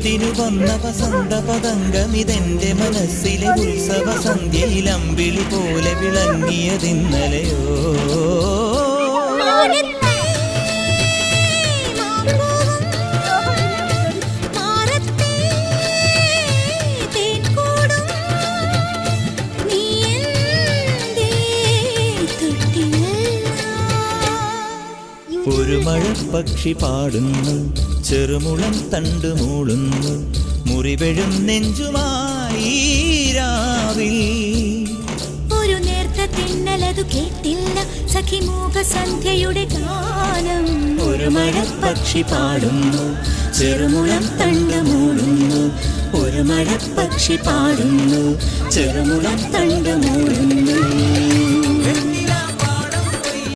കൂട്ടിനു വന്ന വസന്ത പതംഗമിതെന്റെ മനസ്സിലെ ഉത്സവ സന്ധ്യയിൽ അമ്പിളി പോലെ വിളങ്ങിയതിന്നലെയോ. ഒരു മഴപ്പക്ഷി പാടുന്നു, ചെറുമുളം തണ്ടു മൂളുന്നു, മുറിവെഴും നെഞ്ചുമായി രാവിൽ. ഒരു നേർത്ത തിന്നലതു കേട്ടില്ല സഖിമൂക സന്ധ്യയുടെ ഗാനം. ഒരു മഴപ്പക്ഷി പാടുന്നു, ചെറുമുളം തണ്ടു മൂളുന്നു, ഒരു മഴപ്പക്ഷി പാടുന്നു, ചെറുമുളം തണ്ടു മൂളുന്നു.